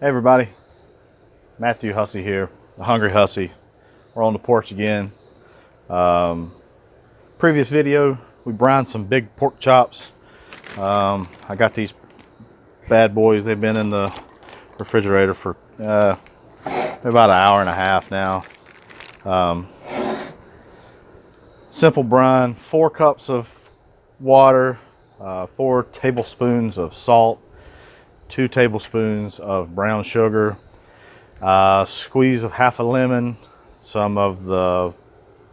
Hey everybody, Matthew Hussey here, the Hungry Hussey. We're on the porch again. Previous video, we brined some big pork chops. I got these bad boys. They've been in the refrigerator for about an hour and a half now. Simple brine, 4 cups of water, 4 tablespoons of salt, 2 tablespoons of brown sugar, squeeze of half a lemon, I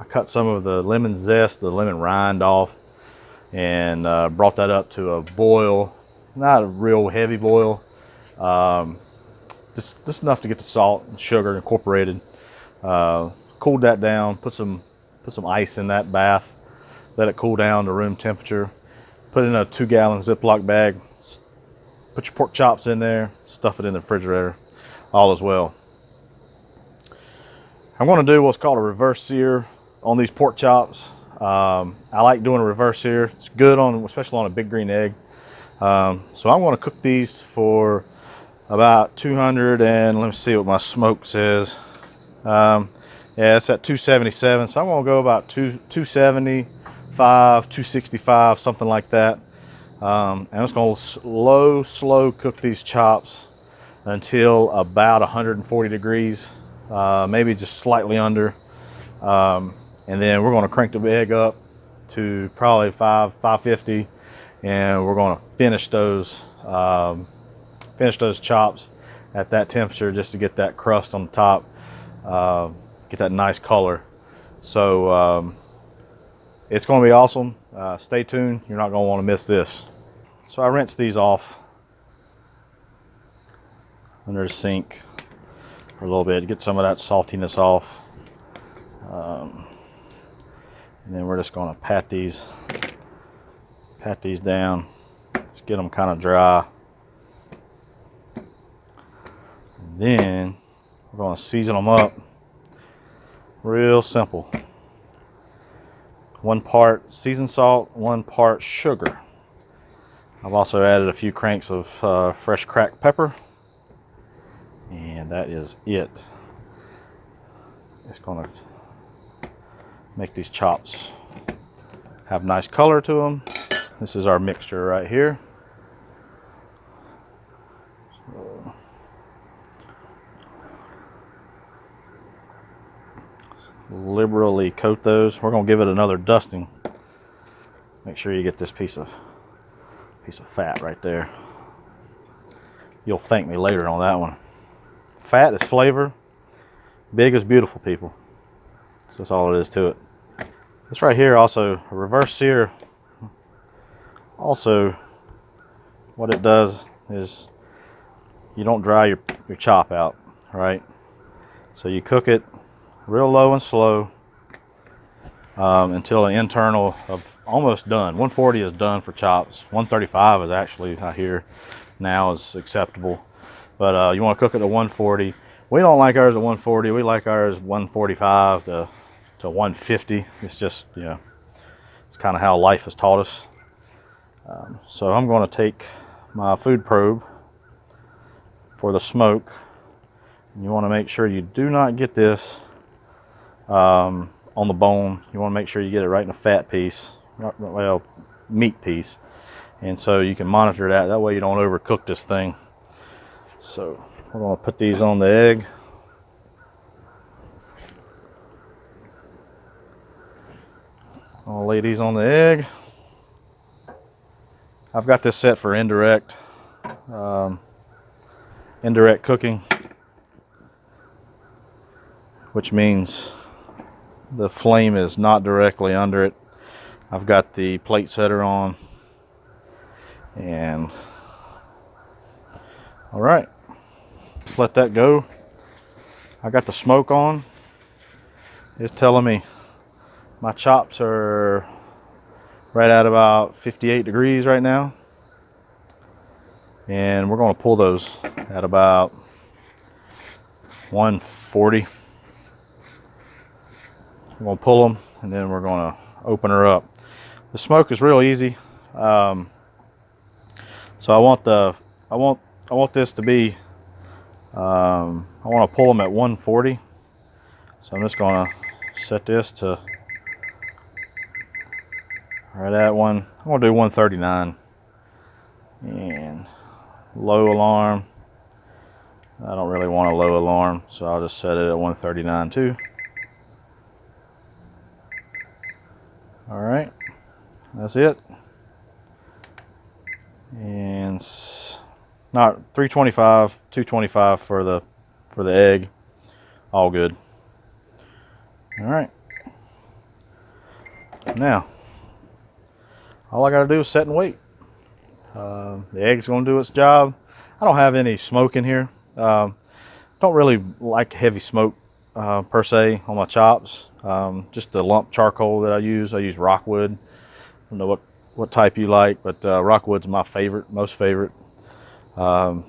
cut some of the lemon zest, the lemon rind off, and brought that up to a boil, not a real heavy boil, just enough to get the salt and sugar incorporated. Cooled that down, put some ice in that bath, let it cool down to room temperature, put it in a 2-gallon Ziploc bag, put your pork chops in there, stuff it in the refrigerator, all is well. I'm going to do what's called a reverse sear on these pork chops. I like doing a reverse sear. It's good especially on a big green egg. So I'm going to cook these for about 200, and let me see what my smoke says. Yeah, it's at 277, so I'm going to go about 275, 265, something like that. And I'm just going to slow cook these chops until about 140 degrees, maybe just slightly under. And then we're going to crank the egg up to probably 550, and we're going to finish those chops at that temperature just to get that crust on the top, get that nice color. So it's going to be awesome. Stay tuned. You're not going to want to miss this. So I rinsed these off under the sink for a little bit to get some of that saltiness off. And then we're just going to pat these down. Just get them kind of dry. And then we're going to season them up. Real simple. 1 part seasoned salt, 1 part sugar. I've also added a few cranks of fresh cracked pepper. And that is it. It's going to make these chops have nice color to them. This is our mixture right here. So, liberally coat those. We're going to give it another dusting. Make sure you get this piece of fat right there. You'll thank me later on that one. Fat is flavor. Big is beautiful, people. So that's all it is to it. This right here, also a reverse sear. Also, what it does is you don't dry your chop out, right? So you cook it real low and slow until an internal of almost done. 140 is done for chops. 135 is actually, I hear now, is acceptable. But you want to cook it at 140. We don't like ours at 140. We like ours 145 to 150. It's just, you know, it's kind of how life has taught us. So I'm going to take my food probe for the smoke. And you want to make sure you do not get this on the bone. You want to make sure you get it right in the fat piece, well, meat piece. And so you can monitor that. That way you don't overcook this thing. So we're going to put these on the egg. I'll lay these on the egg. I've got this set for indirect cooking, which means the flame is not directly under it. I've got the plate setter on, and all right, let's let that go. I got the smoke on. It's telling me my chops are right at about 58 degrees right now. And we're going to pull those at about 140. We're going to pull them, and then we're going to open her up. The smoke is real easy. So I want this to be I want to pull them at 140. So I'm just going to set this to right at one. I'm going to do 139. And low alarm. I don't really want a low alarm, so I'll just set it at 139 too. All right, that's it. And not 325, 225 for the egg. All good. All right. Now, all I got to do is set and wait. The egg's going to do its job. I don't have any smoke in here. Don't really like heavy smoke per se on my chops. Just the lump charcoal that I use rockwood. I don't know what type you like, but rockwood's my favorite, most favorite. So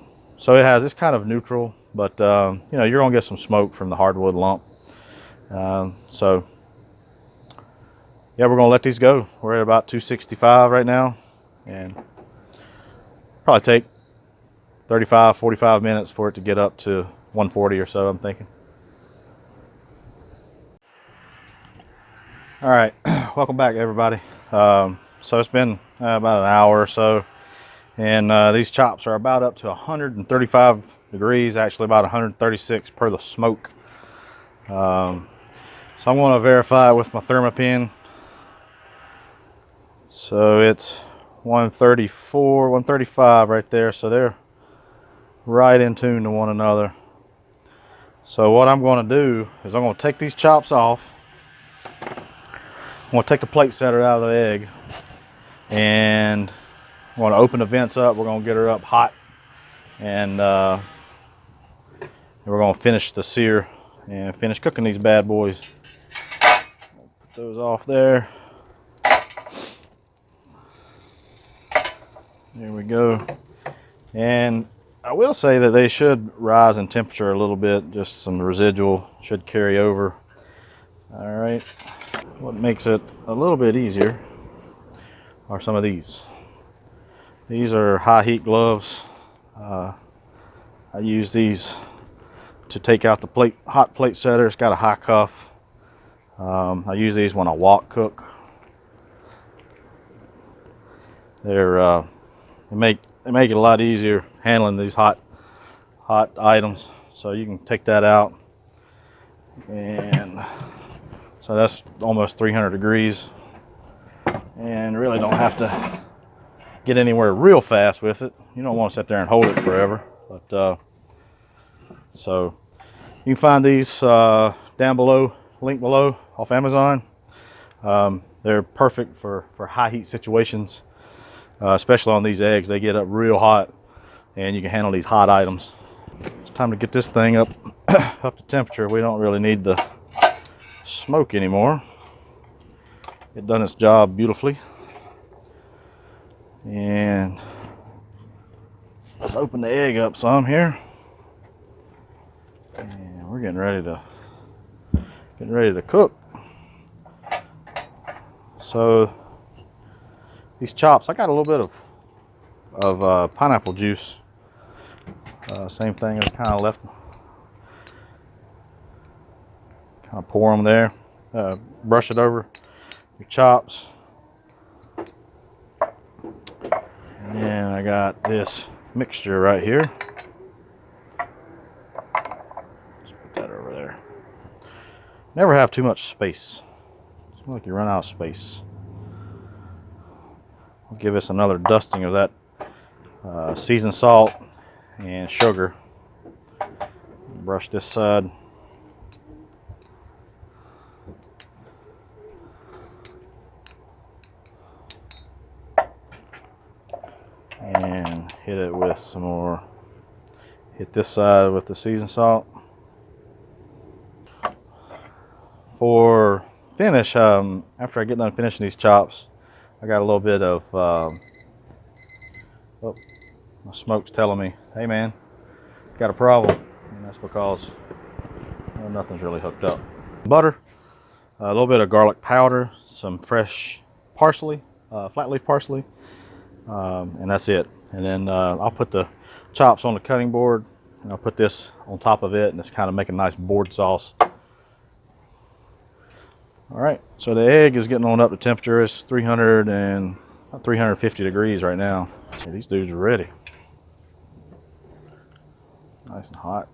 it's kind of neutral, but you know, you're gonna get some smoke from the hardwood lump. So yeah, we're gonna let these go. We're at about 265 right now, and probably take 35, 45 minutes for it to get up to 140 or so, I'm thinking. All right, welcome back everybody. So it's been about an hour or so, and these chops are about up to 135 degrees, actually about 136 per the smoke. So I'm going to verify with my thermopin. So it's 134, 135 right there, so they're right in tune to one another. So what I'm going to do is I'm going to take these chops off. I'm going to take the plate setter out of the egg, and I'm going to open the vents up. We're going to get her up hot, and we're going to finish the sear and finish cooking these bad boys. Put those off there. There we go. And I will say that they should rise in temperature a little bit. Just some residual should carry over. All right. What makes it a little bit easier are some of these. These are high heat gloves. I use these to take out the hot plate setter. It's got a high cuff. I use these when I wok cook. They make it a lot easier handling these hot items. So you can take that out, and so that's almost 300 degrees, and really don't have to get anywhere real fast with it. You don't want to sit there and hold it forever. But so you can find these down below, link below, off Amazon. They're perfect for high heat situations, especially on these eggs. They get up real hot, and you can handle these hot items. It's time to get this thing up up to temperature. We don't really need the smoke anymore. It done its job beautifully. And let's open the egg up some here. And we're getting ready to cook. So these chops, I got a little bit of pineapple juice. Same thing as kind of left. Kind of pour them there. Brush it over your chops. And I got this mixture right here. Let's put that over there. Never have too much space. It's like you run out of space. I'll give this another dusting of that seasoned salt and sugar. Brush this side. And hit it with some more. Hit this side with the seasoned salt. For finish, after I get done finishing these chops, I got a little bit of, oh, my smoke's telling me, hey man, got a problem. And that's because nothing's really hooked up. Butter, a little bit of garlic powder, some fresh parsley, flat leaf parsley, and that's it. And then I'll put the chops on the cutting board And I'll put this on top of it, and it's kind of make a nice board sauce. All right, so the egg is getting on up to temperature. It's 350 degrees right now. See, these dudes are ready. Nice and hot.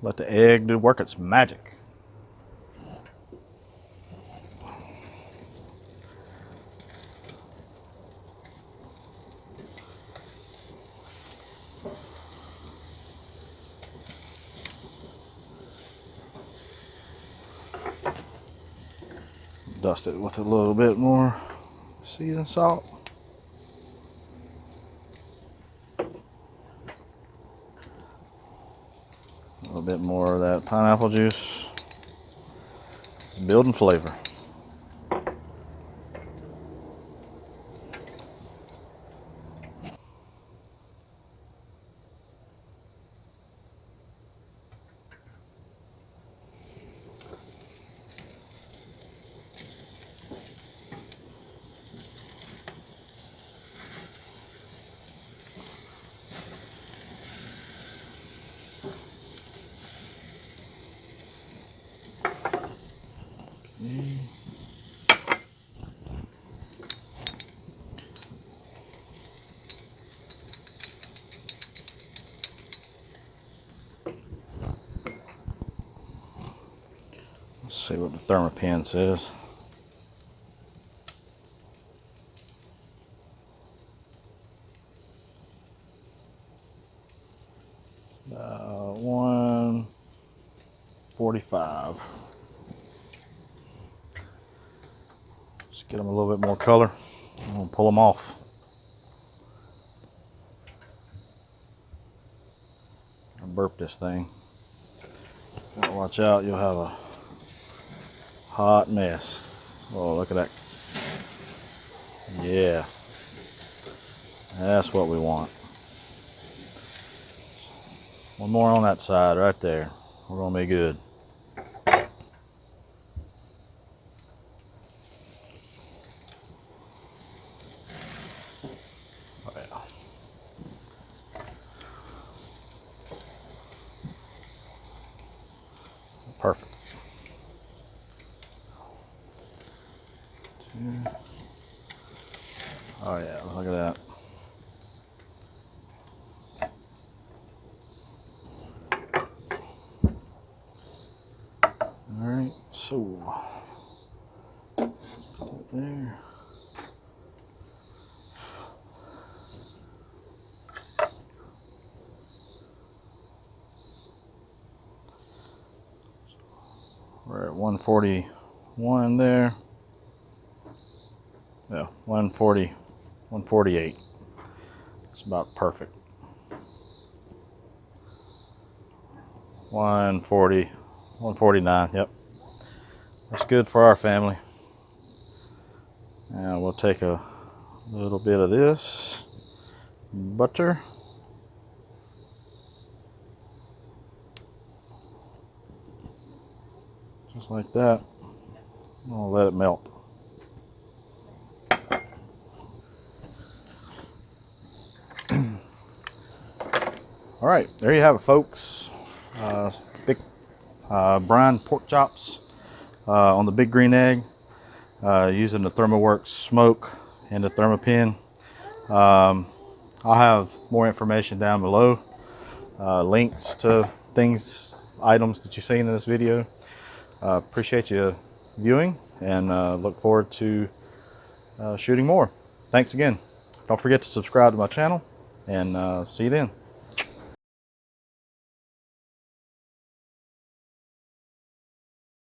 Let the egg do work its magic. Dust it with a little bit more seasoned salt. A little bit more of that pineapple juice. It's building flavor. Let's see what the ThermoPen says. Uh, 145. Just get them a little bit more color. I'm gonna pull them off. I burp this thing. Gotta watch out, you'll have a hot mess. Oh, look at that. Yeah, that's what we want. One more on that side right there. We're gonna be good. Oh, yeah. Perfect. Oh yeah, look at that. All right, so there. We're at 141 there. Yeah, 140, 148. It's about perfect. 140, 149, yep. That's good for our family. And we'll take a little bit of this butter. Just like that. I'll let it melt. All right, there you have it, folks. Big brine pork chops on the big green egg, using the ThermoWorks smoke and the ThermoPen. I'll have more information down below, links to things, items that you've seen in this video. Appreciate you viewing, and look forward to shooting more. Thanks again. Don't forget to subscribe to my channel, and see you then.